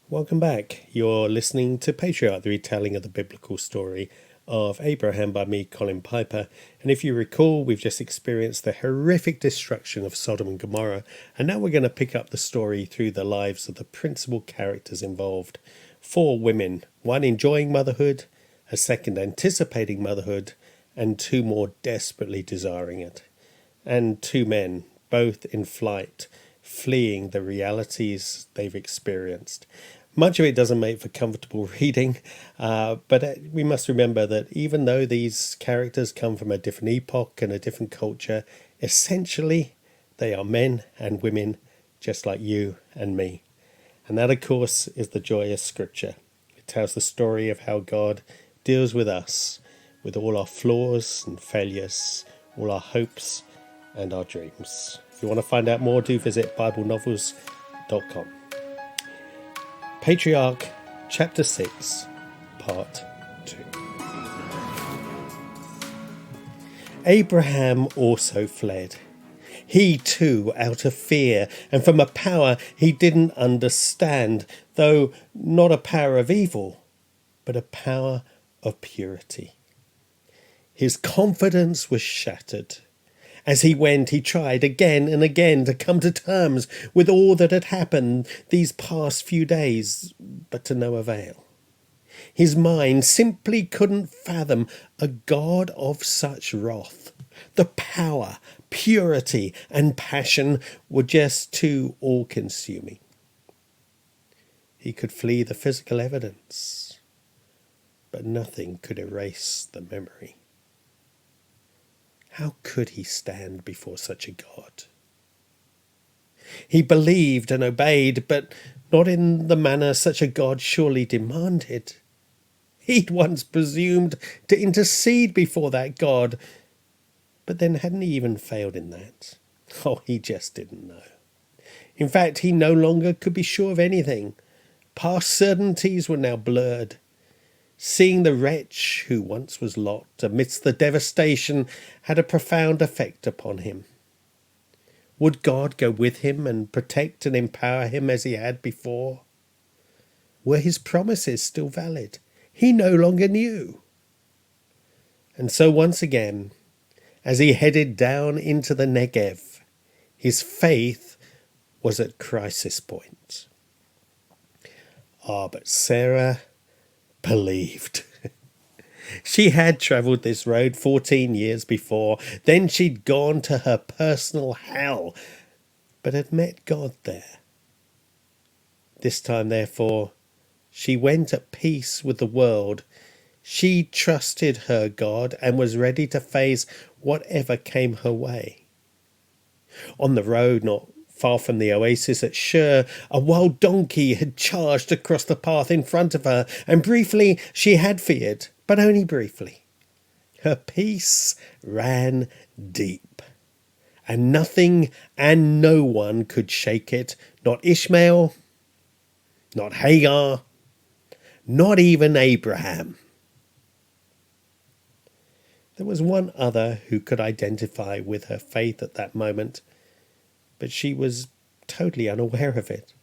Welcome back. You're listening to Patriarch, the retelling of the biblical story of Abraham by me, Colin Piper. And if you recall, we've just experienced the horrific destruction of Sodom and Gomorrah. And now we're going to pick up the story through the lives of the principal characters involved. 4 women, one enjoying motherhood, a second anticipating motherhood, and 2 more desperately desiring it. And 2 men, both in flight, fleeing the realities they've experienced. Much of it doesn't make for comfortable reading, but we must remember that even though these characters come from a different epoch and a different culture, essentially they are men and women just like you and me. And that, of course, is the joy of Scripture. It tells the story of how God deals with us, with all our flaws and failures, all our hopes and our dreams. If you want to find out more, do visit BibleNovels.com. Patriarch, Chapter 6, Part 2. Abraham also fled. He too, out of fear, and from a power he didn't understand, though not a power of evil, but a power of purity. His confidence was shattered. As he went, he tried again and again to come to terms with all that had happened these past few days, but to no avail. His mind simply couldn't fathom a God of such wrath. The power, purity, and passion were just too all-consuming. He could flee the physical evidence, but nothing could erase the memory. How could he stand before such a God? He believed and obeyed, but not in the manner such a God surely demanded. He'd once presumed to intercede before that God, but then hadn't he even failed in that? Oh, he just didn't know. In fact, he no longer could be sure of anything. Past certainties were now blurred. Seeing the wretch who once was Lot amidst the devastation had a profound effect upon him. Would God go with him and protect and empower him as he had before? Were his promises still valid? He no longer knew. And so once again, as he headed down into the Negev, his faith was at crisis point. But Sarah believed. She had travelled this road 14 years before. Then she'd gone to her personal hell, but had met God there. This time, therefore, she went at peace with the world. She trusted her God and was ready to face whatever came her way. On the road, not far from the oasis at Shur, a wild donkey had charged across the path in front of her, and briefly she had feared, but only briefly. Her peace ran deep, and nothing and no one could shake it, not Ishmael, not Hagar, not even Abraham. There was one other who could identify with her faith at that moment, but she was totally unaware of it.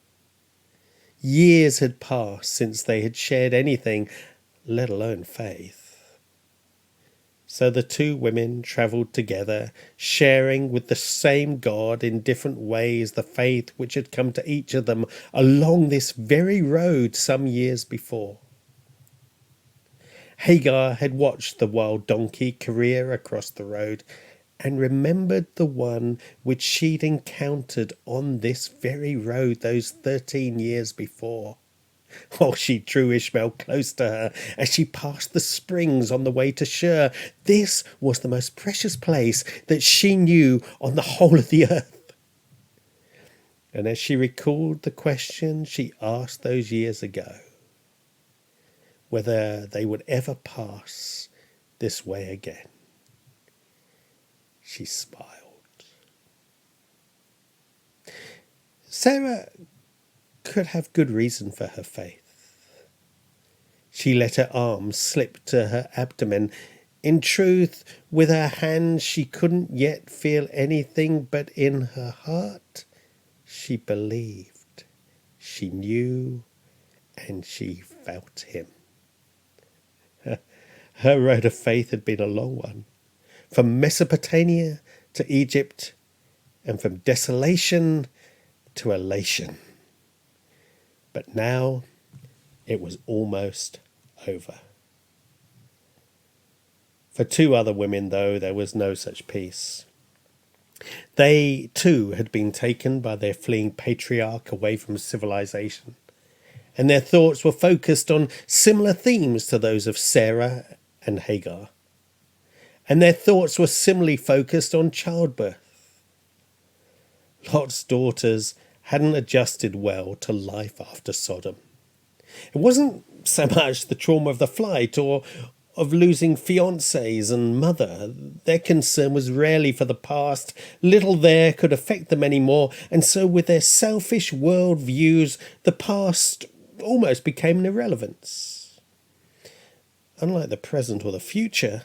Years had passed since they had shared anything, let alone faith. So the 2 women travelled together, sharing with the same God in different ways the faith which had come to each of them along this very road some years before. Hagar had watched the wild donkey career across the road and remembered the one which she'd encountered on this very road those 13 years before. Oh, she drew Ishmael close to her as she passed the springs on the way to Shur. This was the most precious place that she knew on the whole of the earth. And as she recalled the question she asked those years ago, whether they would ever pass this way again, she smiled. Sarah could have good reason for her faith. She let her arms slip to her abdomen. In truth, with her hands she couldn't yet feel anything, but in her heart she believed, she knew, and she felt him. Her road of faith had been a long one, from Mesopotamia to Egypt, and from desolation to elation. But now it was almost over. For two other women, though, there was no such peace. They, too, had been taken by their fleeing patriarch away from civilization, and their thoughts were focused on similar themes to those of Sarah and Hagar. And their thoughts were similarly focused on childbirth. Lot's daughters hadn't adjusted well to life after Sodom. It wasn't so much the trauma of the flight or of losing fiancés and mother. Their concern was rarely for the past. Little there could affect them anymore, and so with their selfish world views, the past almost became an irrelevance. Unlike the present or the future,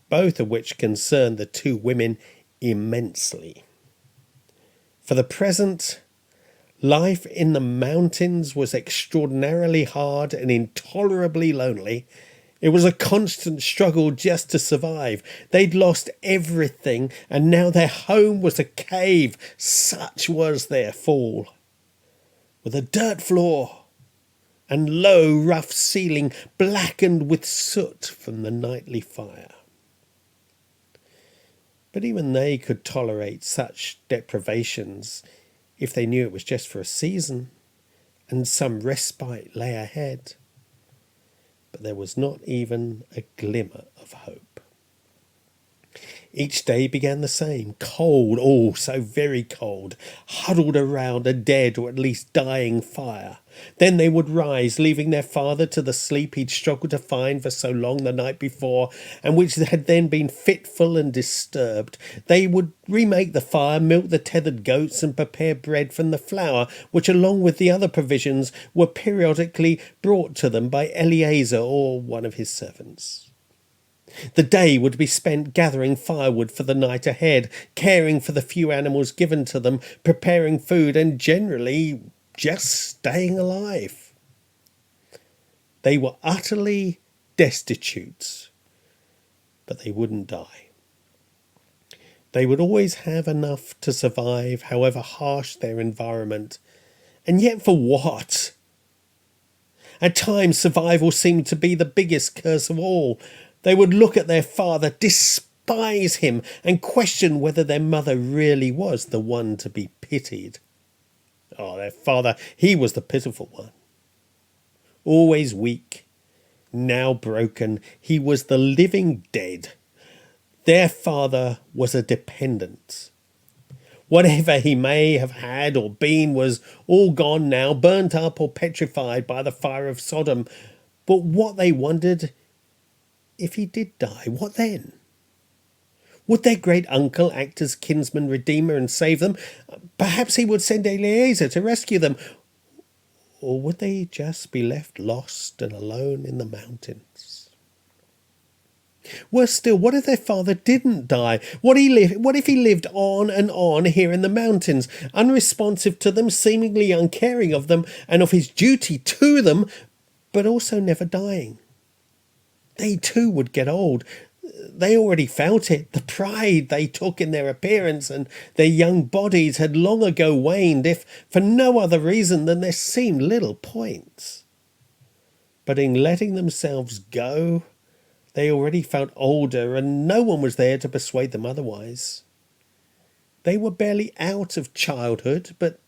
both of which concerned the two women immensely. For the present, life in the mountains was extraordinarily hard and intolerably lonely. It was a constant struggle just to survive. They'd lost everything, and now their home was a cave. Such was their fall. With a dirt floor and low, rough ceiling blackened with soot from the nightly fire. But even they could tolerate such deprivations if they knew it was just for a season and some respite lay ahead. But there was not even a glimmer of hope. Each day began the same, cold, oh, so very cold, huddled around a dead or at least dying fire. Then they would rise, leaving their father to the sleep he'd struggled to find for so long the night before, and which had then been fitful and disturbed. They would remake the fire, milk the tethered goats, and prepare bread from the flour, which along with the other provisions were periodically brought to them by Eliezer or one of his servants. The day would be spent gathering firewood for the night ahead, caring for the few animals given to them, preparing food, and generally just staying alive. They were utterly destitute, but they wouldn't die. They would always have enough to survive, however harsh their environment. And yet for what? At times, survival seemed to be the biggest curse of all. They would look at their father, despise him, and question whether their mother really was the one to be pitied. Oh, their father, he was the pitiful one. Always weak, now broken, he was the living dead. Their father was a dependent. Whatever he may have had or been was all gone now, burnt up or petrified by the fire of Sodom. But what they wondered, if he did die, what then? Would their great uncle act as kinsman redeemer and save them? Perhaps he would send Eliezer to rescue them. Or would they just be left lost and alone in the mountains? Worse still, what if their father didn't die? What if he lived on and on here in the mountains, unresponsive to them, seemingly uncaring of them and of his duty to them, but also never dying? They too would get old. They already felt it. The pride they took in their appearance and their young bodies had long ago waned, if for no other reason than there seemed little point. But in letting themselves go, they already felt older, and no one was there to persuade them otherwise. They were barely out of childhood, but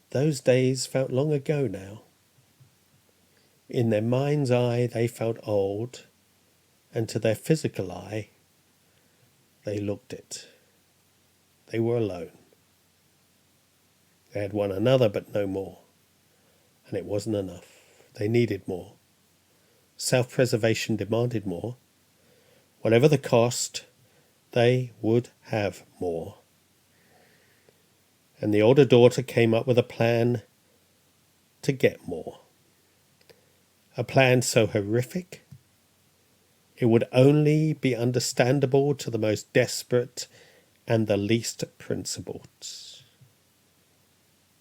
those days felt long ago now. In their mind's eye they felt old, and to their physical eye they looked it. They were alone. They had one another, but no more. And it wasn't enough. They needed more. Self-preservation demanded more. Whatever the cost, they would have more. And the older daughter came up with a plan to get more. A plan so horrific, it would only be understandable to the most desperate and the least principled.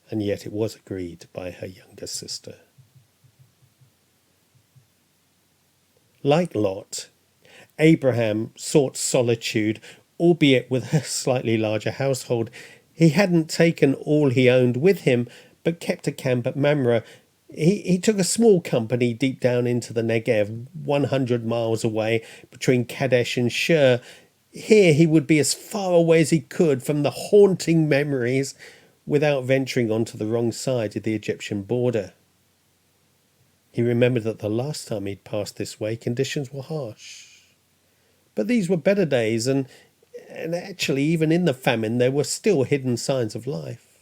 And yet it was agreed by her younger sister. Like Lot, Abraham sought solitude, albeit with a slightly larger household. He hadn't taken all he owned with him, but kept a camp at Mamre. He took a small company deep down into the Negev, 100 miles away, between Kadesh and Shur. Here he would be as far away as he could from the haunting memories without venturing onto the wrong side of the Egyptian border. He remembered that the last time he'd passed this way, conditions were harsh. But these were better days, and actually, even in the famine, there were still hidden signs of life.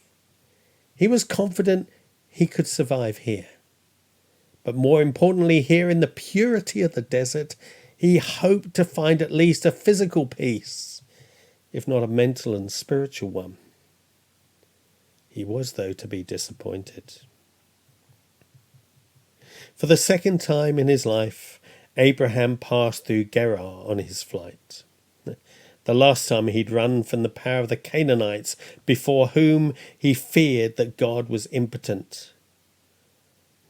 He was confident he could survive here. But more importantly, here in the purity of the desert, he hoped to find at least a physical peace, if not a mental and spiritual one. He was, though, to be disappointed. For the second time in his life, Abraham passed through Gerar on his flight. The last time he'd run from the power of the Canaanites, before whom he feared that God was impotent.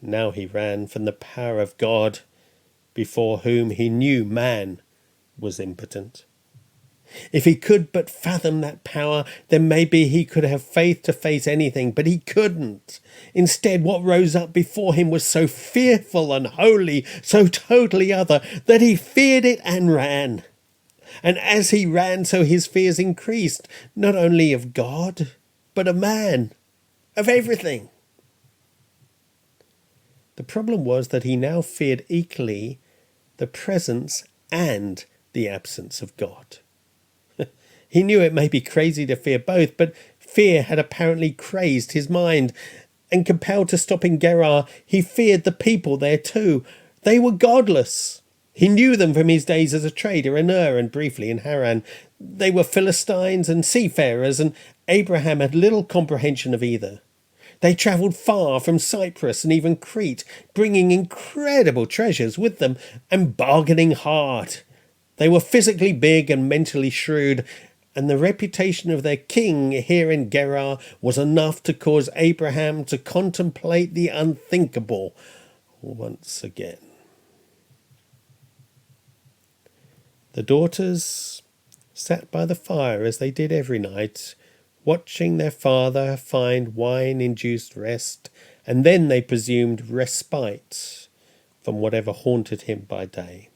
Now he ran from the power of God, before whom he knew man was impotent. If he could but fathom that power, then maybe he could have faith to face anything, but he couldn't. Instead, what rose up before him was so fearful and holy, so totally other, that he feared it and ran. And as he ran, so his fears increased, not only of God, but of man, of everything. The problem was that he now feared equally the presence and the absence of God. He knew it may be crazy to fear both, but fear had apparently crazed his mind, and compelled to stop in Gerar, he feared the people there too. They were godless. He knew them from his days as a trader in Ur and briefly in Haran. They were Philistines and seafarers, and Abraham had little comprehension of either. They travelled far from Cyprus and even Crete, bringing incredible treasures with them and bargaining hard. They were physically big and mentally shrewd, and the reputation of their king here in Gerar was enough to cause Abraham to contemplate the unthinkable once again. The daughters sat by the fire as they did every night, watching their father find wine-induced rest, and then they presumed respite from whatever haunted him by day.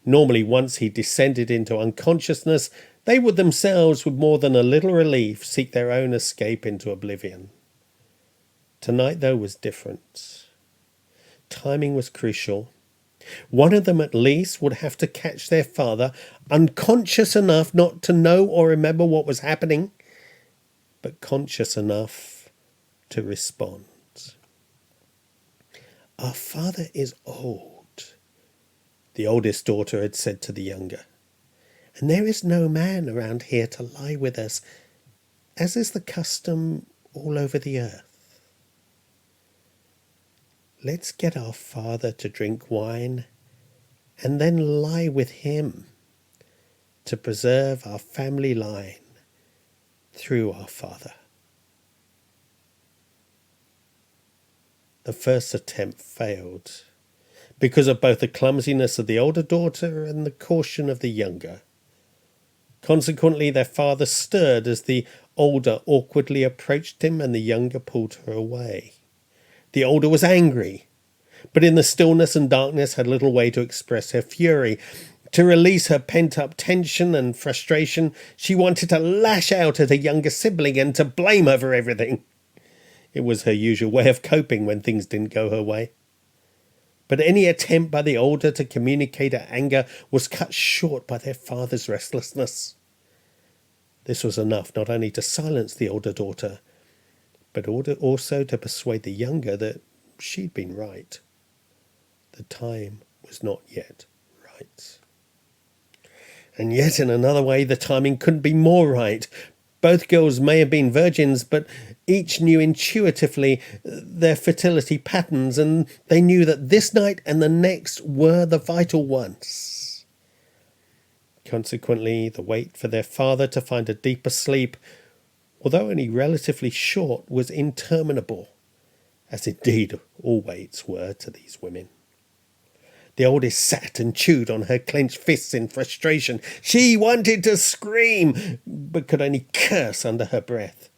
Normally, once he descended into unconsciousness, they would themselves, with more than a little relief, seek their own escape into oblivion. Tonight, though, was different. Timing was crucial. One of them, at least, would have to catch their father, unconscious enough not to know or remember what was happening, but conscious enough to respond. "Our father is old," the oldest daughter had said to the younger, "and there is no man around here to lie with us, as is the custom all over the earth. Let's get our father to drink wine, and then lie with him to preserve our family line through our father." The first attempt failed, because of both the clumsiness of the older daughter and the caution of the younger. Consequently, their father stirred as the older awkwardly approached him, and the younger pulled her away. The older was angry, but in the stillness and darkness had little way to express her fury. To release her pent-up tension and frustration, she wanted to lash out at her younger sibling and to blame her for everything. It was her usual way of coping when things didn't go her way. But any attempt by the older to communicate her anger was cut short by their father's restlessness. This was enough not only to silence the older daughter, but also to persuade the younger that she'd been right. The time was not yet right. And yet, in another way, the timing couldn't be more right. Both girls may have been virgins, but each knew intuitively their fertility patterns, and they knew that this night and the next were the vital ones. Consequently, the wait for their father to find a deeper sleep, although only relatively short, was interminable, as indeed all waits were to these women. The oldest sat and chewed on her clenched fists in frustration. She wanted to scream, but could only curse under her breath.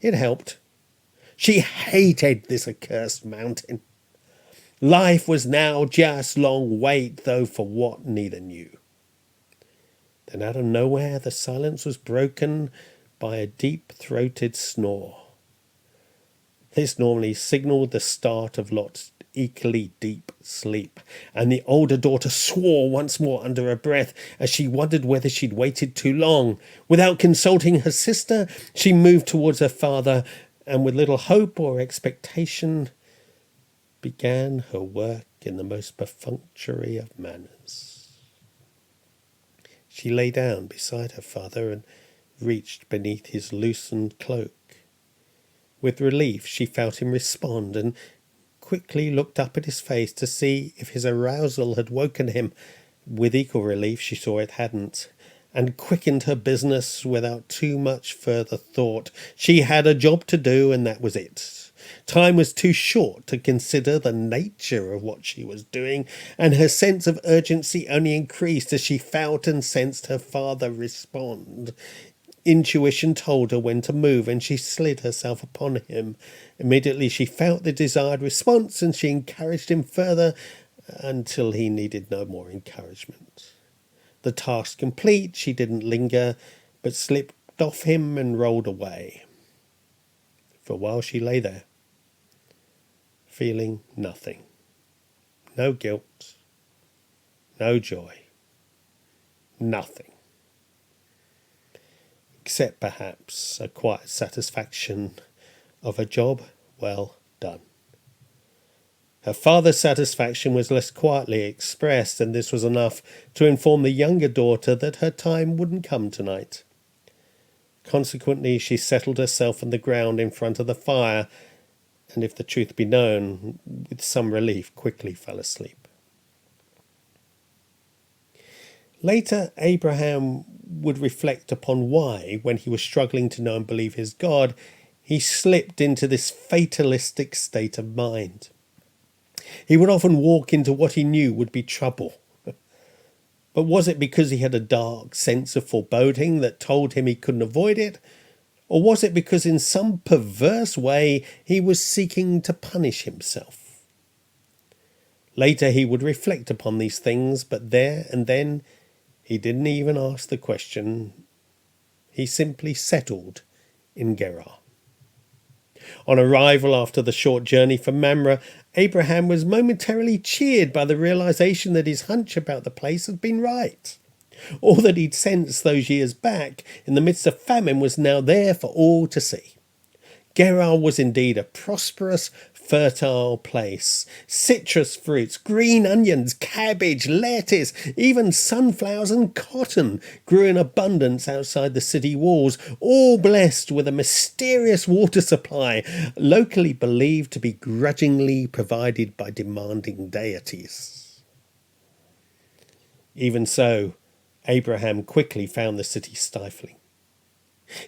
It helped. She hated this accursed mountain. Life was now just long wait, though for what neither knew. Then out of nowhere the silence was broken by a deep-throated snore. This normally signalled the start of Lot's equally deep sleep, and the older daughter swore once more under her breath as she wondered whether she'd waited too long. Without consulting her sister, she moved towards her father, and with little hope or expectation began her work in the most perfunctory of manners. She lay down beside her father and reached beneath his loosened cloak. With relief she felt him respond, and quickly looked up at his face to see if his arousal had woken him. With equal relief she saw it hadn't, and quickened her business without too much further thought. She had a job to do, and that was it. Time was too short to consider the nature of what she was doing, and her sense of urgency only increased as she felt and sensed her father respond. Intuition told her when to move, and she slid herself upon him. Immediately she felt the desired response, and she encouraged him further until he needed no more encouragement. The task complete, she didn't linger, but slipped off him and rolled away. For a while she lay there, feeling nothing. No guilt, no joy, nothing. Except perhaps a quiet satisfaction of a job well done. Her father's satisfaction was less quietly expressed, and this was enough to inform the younger daughter that her time wouldn't come tonight. Consequently, she settled herself on the ground in front of the fire, and if the truth be known, with some relief quickly fell asleep. Later, Abraham would reflect upon why, when he was struggling to know and believe his God, he slipped into this fatalistic state of mind. He would often walk into what he knew would be trouble. But was it because he had a dark sense of foreboding that told him he couldn't avoid it? Or was it because in some perverse way he was seeking to punish himself? Later he would reflect upon these things, but there and then he didn't even ask the question. He simply settled in Gerar. On arrival after the short journey from Mamre, Abraham was momentarily cheered by the realization that his hunch about the place had been right. All that he'd sensed those years back in the midst of famine was now there for all to see. Gerar was indeed a prosperous, fertile place. Citrus fruits, green onions, cabbage, lettuce, even sunflowers and cotton grew in abundance outside the city walls, all blessed with a mysterious water supply, locally believed to be grudgingly provided by demanding deities. Even so, Abraham quickly found the city stifling.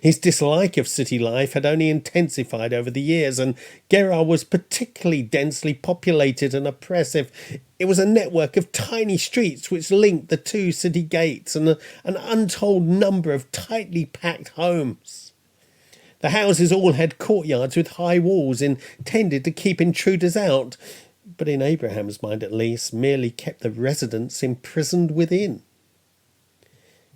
His dislike of city life had only intensified over the years, and Gerar was particularly densely populated and oppressive. It was a network of tiny streets which linked the two city gates and an untold number of tightly packed homes. The houses all had courtyards with high walls intended to keep intruders out, but in Abraham's mind at least, merely kept the residents imprisoned within.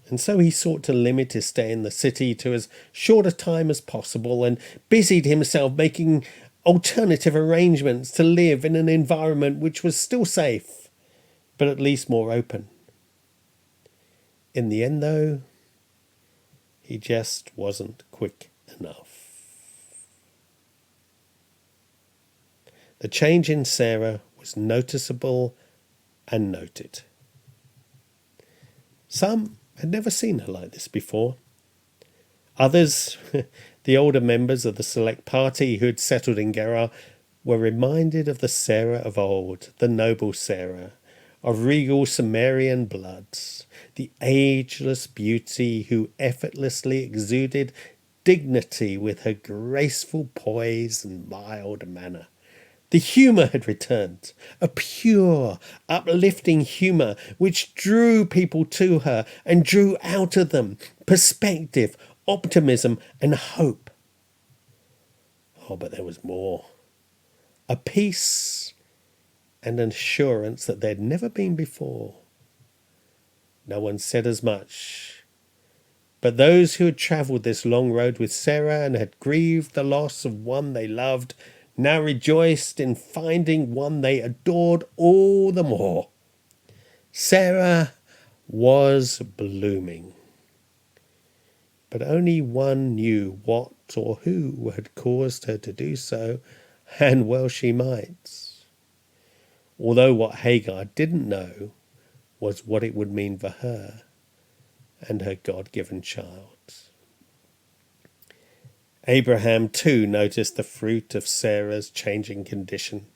And so he sought to limit his stay in the city to as short a time as possible, and busied himself making alternative arrangements to live in an environment which was still safe, but at least more open. In the end, though, he just wasn't quick enough. The change in Sarah was noticeable and noted. Some had never seen her like this before. Others, the older members of the select party who had settled in Gerar, were reminded of the Sarah of old, the noble Sarah, of regal Sumerian bloods, the ageless beauty who effortlessly exuded dignity with her graceful poise and mild manner. The humour had returned, a pure, uplifting humour which drew people to her and drew out of them perspective, optimism and hope. Oh, but there was more. A peace and an assurance that there'd never been before. No one said as much, but those who had travelled this long road with Sarah and had grieved the loss of one they loved now rejoiced in finding one they adored all the more. Sarah was blooming, but only one knew what or who had caused her to do so, and well she might. Although what Hagar didn't know was what it would mean for her and her God-given child. Abraham too noticed the fruit of Sarah's changing condition,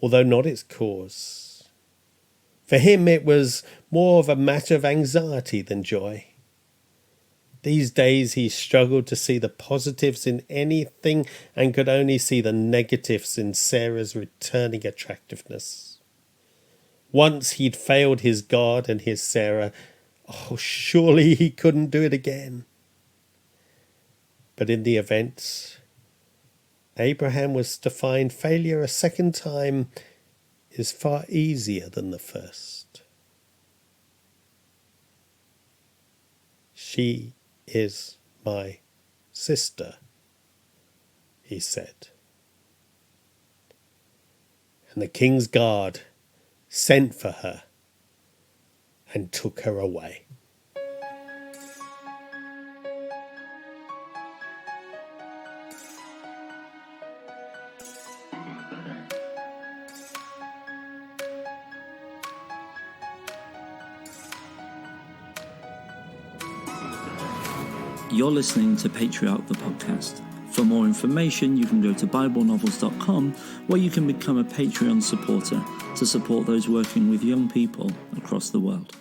although not its cause. For him it was more of a matter of anxiety than joy. These days he struggled to see the positives in anything and could only see the negatives in Sarah's returning attractiveness. Once he'd failed his God and his Sarah. Oh, surely he couldn't do it again. But in the event, Abraham was to find failure a second time is far easier than the first. She is my sister, he said. And the king's guard sent for her and took her away. You're listening to Patriarch the podcast. For more information, you can go to BibleNovels.com, where you can become a Patreon supporter to support those working with young people across the world.